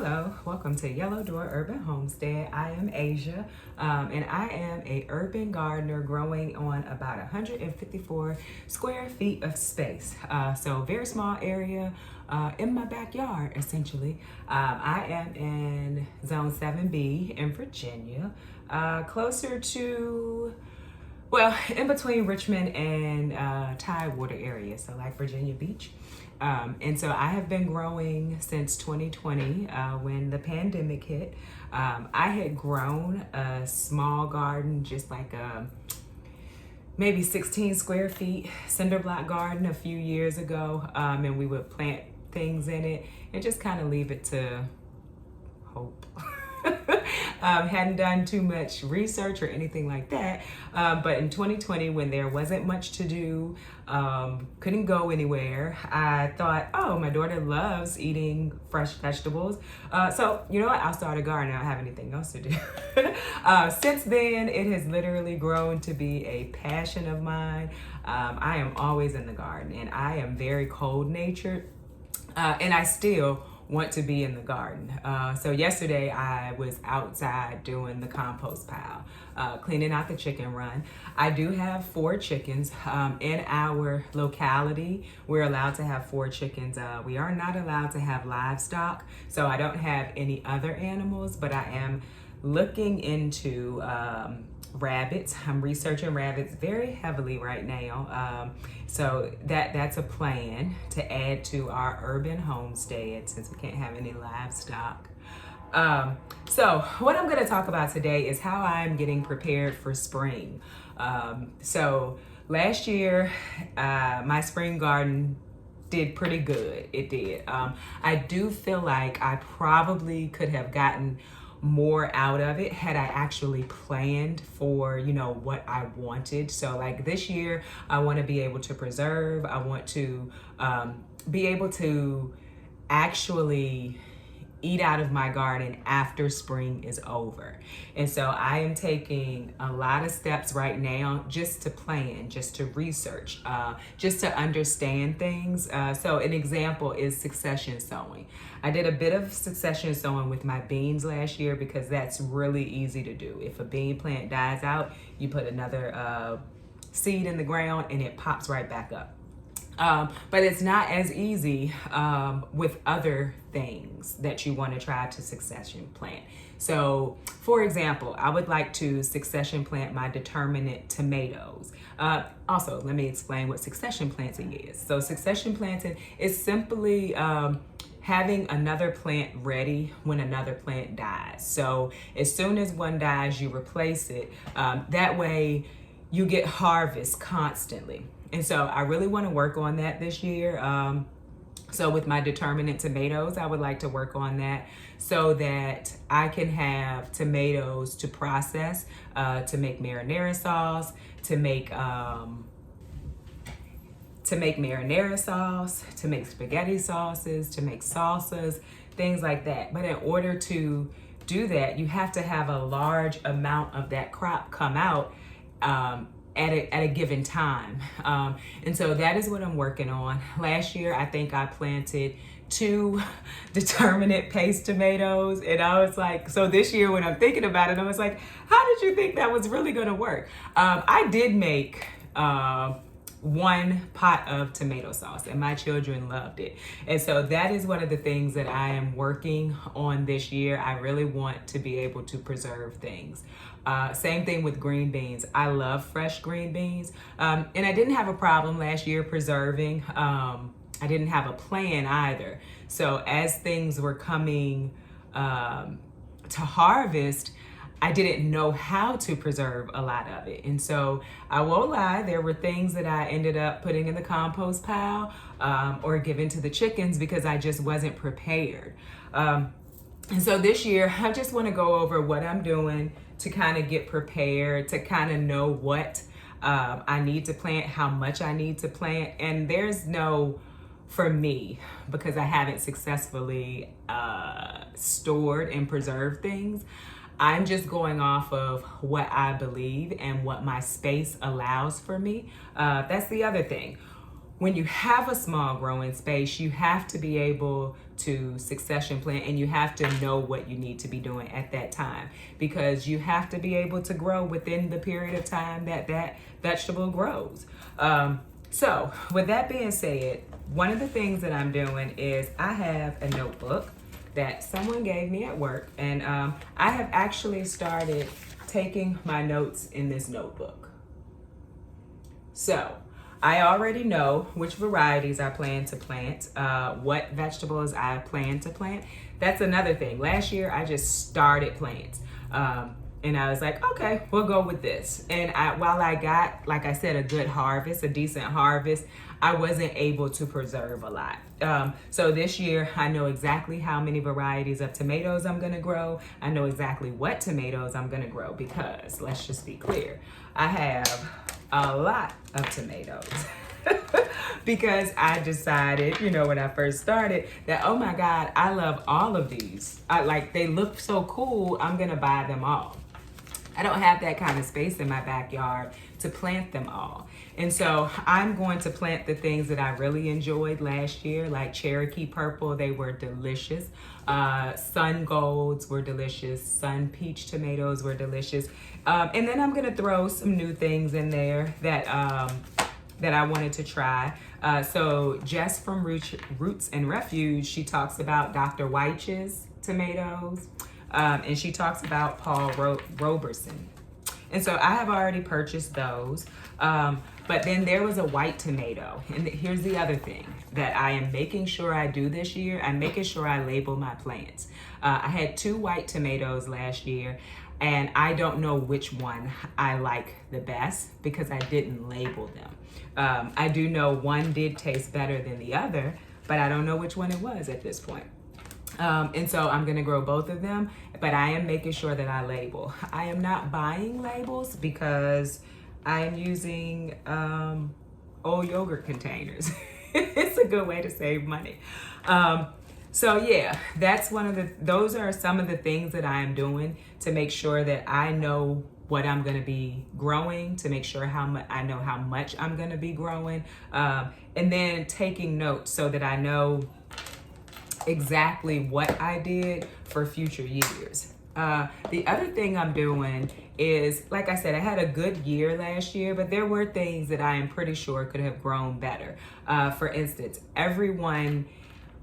Hello, welcome to Yellow Door Urban Homestead. I am Asia, and I am a urban gardener growing on about 154 square feet of space. So very small area in my backyard, essentially. I am in Zone 7B in Virginia, closer to, well, in between Richmond and Tidewater area, so like Virginia Beach. And so I have been growing since 2020 when the pandemic hit. I had grown a small garden, just like a maybe 16 square feet cinder block garden a few years ago. And we would plant things in it and just kind of leave it to hope. Hadn't done too much research or anything like that. But in 2020, when there wasn't much to do, couldn't go anywhere, I thought, oh, my daughter loves eating fresh vegetables. So, you know what? I'll start a garden. I don't have anything else to do. Since then, it has literally grown to be a passion of mine. I am always in the garden, and I am very cold-natured, and I still want to be in the garden. So yesterday I was outside doing the compost pile, cleaning out the chicken run. I do have 4 chickens. In our locality, we're allowed to have 4 chickens. We are not allowed to have livestock, so I don't have any other animals, but I am looking into rabbits. I'm researching rabbits very heavily right now. So that's a plan to add to our urban homestead since we can't have any livestock. So what I'm going to talk about today is how I'm getting prepared for spring. So last year, my spring garden did pretty good. It did. I do feel like I probably could have gotten more out of it had I actually planned for, what I wanted. So like this year, I want to be able to preserve. I want to be able to actually eat out of my garden after spring is over. And so I am taking a lot of steps right now just to plan, just to research, just to understand things. So an example is succession sowing. I did a bit of succession sowing with my beans last year because that's really easy to do. If a bean plant dies out, you put another seed in the ground and it pops right back up. But it's not as easy with other things that you want to try to succession plant. So, for example, I would like to succession plant my determinate tomatoes. Also, let me explain what succession planting is. So, succession planting is simply having another plant ready when another plant dies. So, as soon as one dies, you replace it. That way, you get harvest constantly. And so I really want to work on that this year. So with my determinate tomatoes, I would like to work on that so that I can have tomatoes to process, to make marinara sauce, to make spaghetti sauces, to make salsas, things like that. But in order to do that, you have to have a large amount of that crop come out at a given time. And so that is what I'm working on. Last year, I think I planted 2 determinate paste tomatoes. And I was like, so this year when I'm thinking about it, I was like, how did you think that was really gonna work? I did make 1 pot of tomato sauce and my children loved it. And so that is one of the things that I am working on this year. I really want to be able to preserve things. Same thing with green beans. I love fresh green beans. And I didn't have a problem last year preserving. I didn't have a plan either. So as things were coming to harvest, I didn't know how to preserve a lot of it. And so I won't lie, there were things that I ended up putting in the compost pile or giving to the chickens because I just wasn't prepared. And so this year, I just want to go over what I'm doing to kind of get prepared, to kind of know what I need to plant, how much I need to plant. And there's no, for me, because I haven't successfully stored and preserved things, I'm just going off of what I believe and what my space allows for me. That's the other thing. When you have a small growing space, you have to be able to succession plan, and you have to know what you need to be doing at that time, because you have to be able to grow within the period of time that that vegetable grows. So with that being said, one of the things that I'm doing is I have a notebook that someone gave me at work, and I have actually started taking my notes in this notebook. So I already know which varieties I plan to plant, what vegetables I plan to plant. That's another thing. Last year I just started plants. And I was like, okay, we'll go with this. And while I got, like I said, a good harvest, a decent harvest, I wasn't able to preserve a lot. So this year, I know exactly how many varieties of tomatoes I'm gonna grow. I know exactly what tomatoes I'm gonna grow, because, let's just be clear, I have a lot of tomatoes. Because I decided, when I first started, that, oh my God, I love all of these. They look so cool, I'm gonna buy them all. I don't have that kind of space in my backyard to plant them all. And so I'm going to plant the things that I really enjoyed last year, like Cherokee Purple. They were delicious. Sun Golds were delicious. Sun Peach tomatoes were delicious. And then I'm going to throw some new things in there that I wanted to try. So Jess from Roots and Refuge, she talks about Dr. Weitch's tomatoes. And she talks about Paul Roberson. And so I have already purchased those. But then there was a white tomato. And here's the other thing that I am making sure I do this year. I'm making sure I label my plants. I had 2 white tomatoes last year, and I don't know which one I like the best because I didn't label them. I do know one did taste better than the other, but I don't know which one it was at this point. And so I'm gonna grow both of them, but I am making sure that I label. I am not buying labels because I'm using old yogurt containers. It's a good way to save money. So yeah, those are some of the things that I am doing to make sure that I know what I'm gonna be growing, to make sure I know how much I'm gonna be growing, and then taking notes so that I know exactly what I did for future years. The other thing I'm doing is, like I said, I had a good year last year, but there were things that I am pretty sure could have grown better. For instance, everyone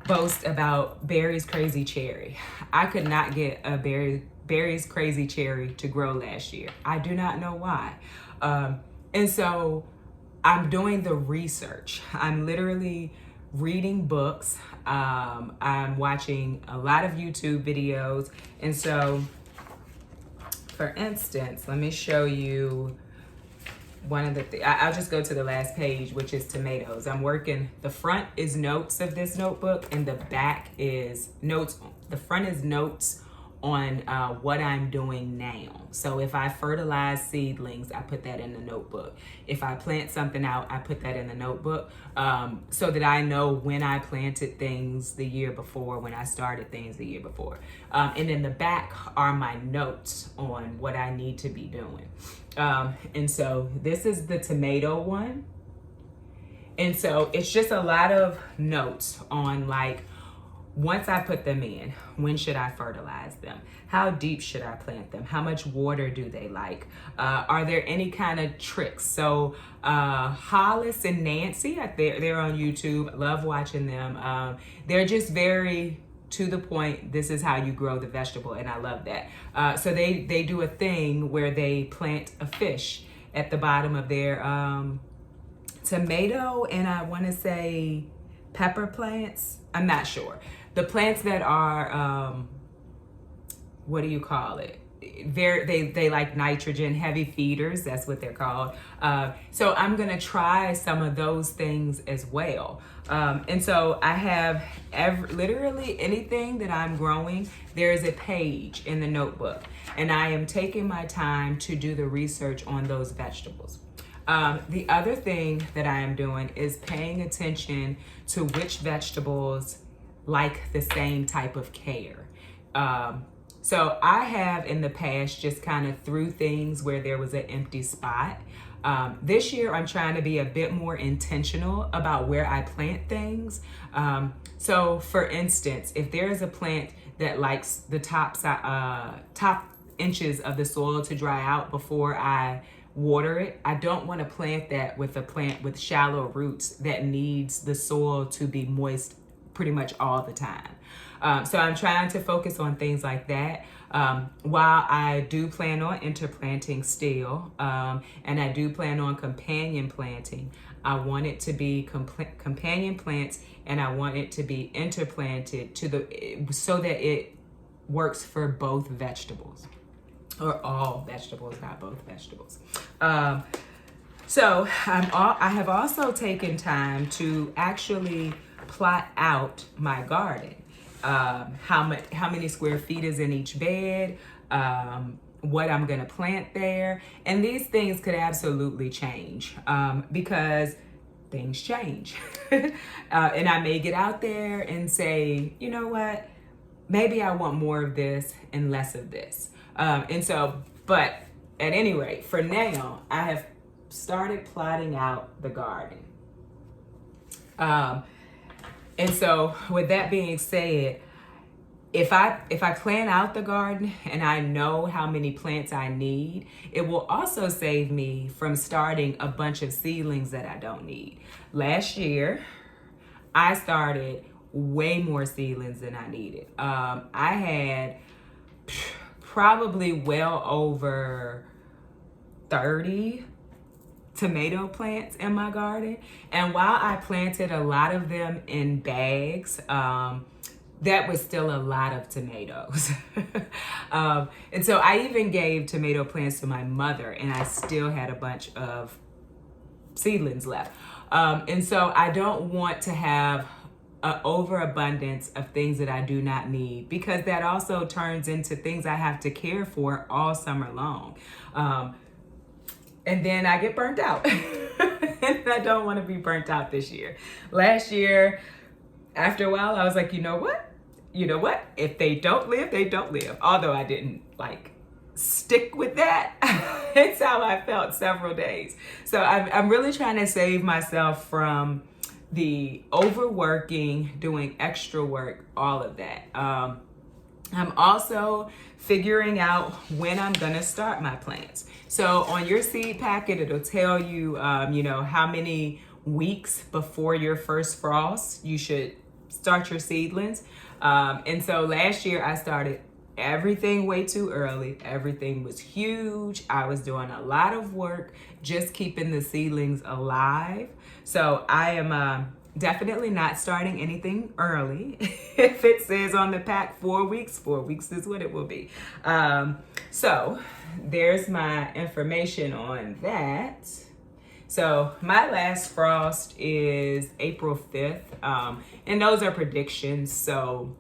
boasts about Barry's Crazy Cherry. I could not get a Barry's Crazy Cherry to grow last year. I do not know why. And so I'm doing the research. I'm literally reading books. I'm watching a lot of YouTube videos. And so, for instance, let me show you one of the things. I'll just go to the last page, which is tomatoes. The front is notes of this notebook, and the back is notes. The front is notes on what I'm doing now. So if I fertilize seedlings, I put that in the notebook. If I plant something out, I put that in the notebook, so that I know when I planted things the year before, when I started things the year before. And in the back are my notes on what I need to be doing. And so this is the tomato one. And so it's just a lot of notes on, like, once I put them in, when should I fertilize them? How deep should I plant them? How much water do they like? Are there any kind of tricks? So Hollis and Nancy, they're on YouTube. Love watching them. They're just very to the point. This is how you grow the vegetable, and I love that. So they do a thing where they plant a fish at the bottom of their tomato, and I want to say pepper plants. I'm not sure. The plants that are, what do you call it? They like nitrogen, heavy feeders. That's what they're called. So I'm gonna try some of those things as well. And so I have literally anything that I'm growing, there is a page in the notebook, and I am taking my time to do the research on those vegetables. The other thing that I am doing is paying attention to which vegetables like the same type of care. So I have in the past just kind of threw things where there was an empty spot. This year, I'm trying to be a bit more intentional about where I plant things. So for instance, if there is a plant that likes the top inches of the soil to dry out before I water it, I don't want to plant that with a plant with shallow roots that needs the soil to be moist pretty much all the time. So I'm trying to focus on things like that. While I do plan on interplanting still, and I do plan on companion planting, I want it to be companion plants, and I want it to be interplanted so that it works for both vegetables, or all vegetables, not both vegetables. So I have also taken time to actually plot out my garden. How many square feet is in each bed, what I'm gonna plant there. And these things could absolutely change because things change. And I may get out there and say, you know what, maybe I want more of this and less of this. But at any rate, for now, I have started plotting out the garden. And so with that being said, if I plan out the garden and I know how many plants I need, it will also save me from starting a bunch of seedlings that I don't need. Last year, I started way more seedlings than I needed. I had probably well over 30 tomato plants in my garden. And while I planted a lot of them in bags, that was still a lot of tomatoes. And so I even gave tomato plants to my mother, and I still had a bunch of seedlings left. And so I don't want to have an overabundance of things that I do not need, because that also turns into things I have to care for all summer long. And then I get burnt out. And I don't want to be burnt out this year. Last year, after a while, I was like, you know what? If they don't live, they don't live. Although I didn't stick with that. It's how I felt several days. So I'm really trying to save myself from the overworking, doing extra work, all of that. I'm also figuring out when I'm gonna start my plants. So on your seed packet, it'll tell you, how many weeks before your first frost you should start your seedlings. And so last year I started everything way too early. Everything was huge. I was doing a lot of work just keeping the seedlings alive. So I am definitely not starting anything early. If it says on the pack 4 weeks, 4 weeks is what it will be. So there's my information on that. So my last frost is April 5th. And those are predictions, so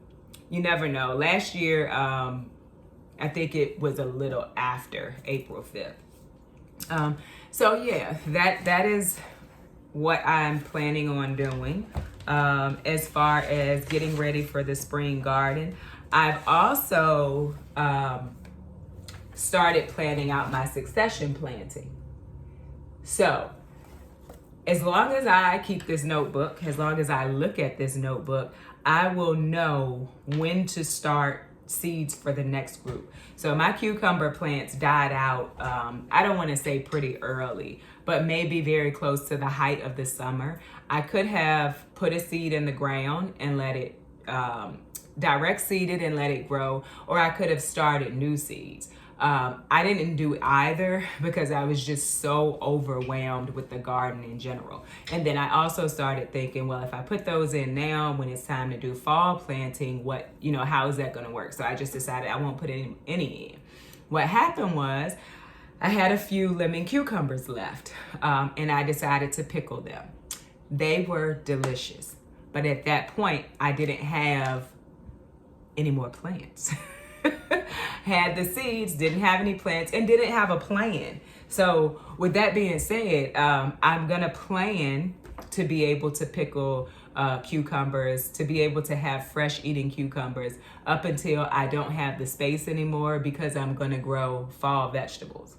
you never know. Last year, I think it was a little after April 5th. So yeah, that is what I'm planning on doing as far as getting ready for the spring garden. I've also started planning out my succession planting. So as long as I keep this notebook, as long as I look at this notebook, I will know when to start seeds for the next group. So my cucumber plants died out, I don't want to say pretty early, but maybe very close to the height of the summer. I could have put a seed in the ground and let it direct seeded and let it grow, or I could have started new seeds. I didn't do either because I was just so overwhelmed with the garden in general. And then I also started thinking, well, if I put those in now when it's time to do fall planting, how is that going to work? So I just decided I won't put any in. What happened was I had a few lemon cucumbers left, and I decided to pickle them. They were delicious. But at that point, I didn't have any more plants. Had the seeds, didn't have any plants, and didn't have a plan. So with that being said, I'm gonna plan to be able to pickle cucumbers, to be able to have fresh eating cucumbers up until I don't have the space anymore, because I'm gonna grow fall vegetables.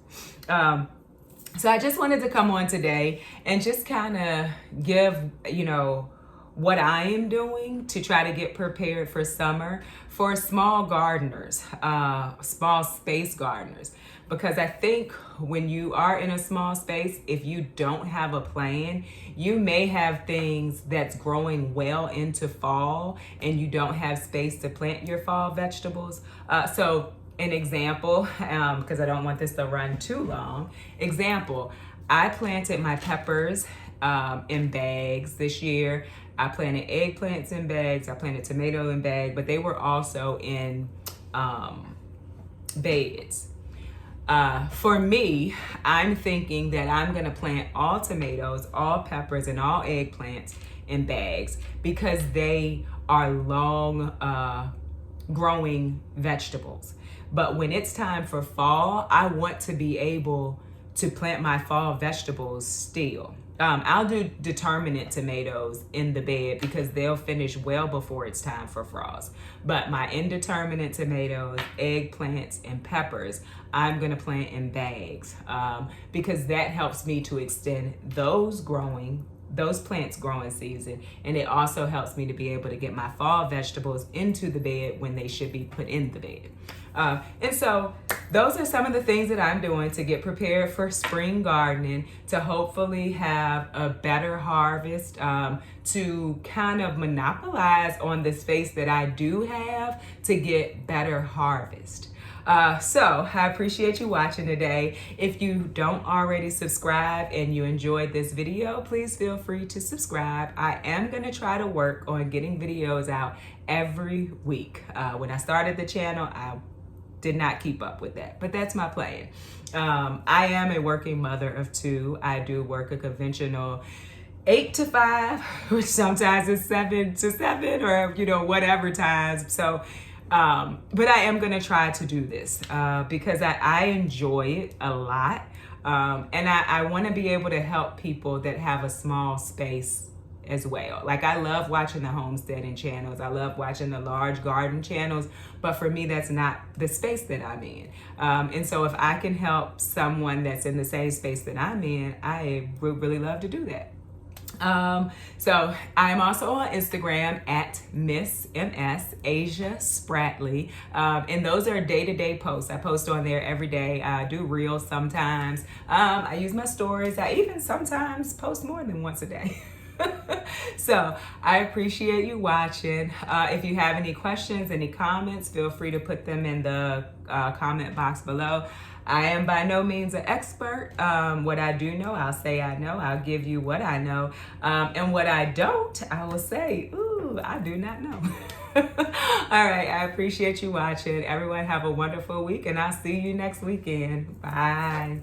So I just wanted to come on today and just kind of give, what I am doing to try to get prepared for summer for small gardeners, small space gardeners. Because I think when you are in a small space, if you don't have a plan, you may have things that's growing well into fall and you don't have space to plant your fall vegetables. So an example, because I don't want this to run too long. Example, I planted my peppers in bags this year. I planted eggplants in bags. I planted tomato in bags, but they were also in beds. For me, I'm thinking that I'm gonna plant all tomatoes, all peppers, and all eggplants in bags because they are long growing vegetables. But when it's time for fall, I want to be able to plant my fall vegetables still. I'll do determinate tomatoes in the bed because they'll finish well before it's time for frost. But my indeterminate tomatoes, eggplants, and peppers, I'm gonna plant in bags because that helps me to extend those plants growing season, and it also helps me to be able to get my fall vegetables into the bed when they should be put in the bed. And so those are some of the things that I'm doing to get prepared for spring gardening, to hopefully have a better harvest, to kind of monopolize on the space that I do have to get better harvest. So I appreciate you watching today. If you don't already subscribe and you enjoyed this video, please feel free to subscribe. I am going to try to work on getting videos out every week. When I started the channel, I did not keep up with that, but that's my plan. I am a working mother of two. I do work a conventional 8 to 5, which sometimes is 7 to 7 or, whatever times. So, but I am going to try to do this because I enjoy it a lot. And I want to be able to help people that have a small space as well. Like, I love watching the homesteading channels. I love watching the large garden channels, but for me, that's not the space that I'm in. And so if I can help someone that's in the same space that I'm in, I would really love to do that. So I'm also on Instagram at Miss MS Asia Spratley. And those are day-to-day posts. I post on there every day. I do reels sometimes. I use my stories. I even sometimes post more than once a day. So I appreciate you watching. If you have any questions, any comments, feel free to put them in the comment box below. I am by no means an expert. What I do know, I'll say I know. I'll give you what I know. And what I don't, I will say, ooh, I do not know. All right, I appreciate you watching. Everyone have a wonderful week, and I'll see you next weekend. Bye.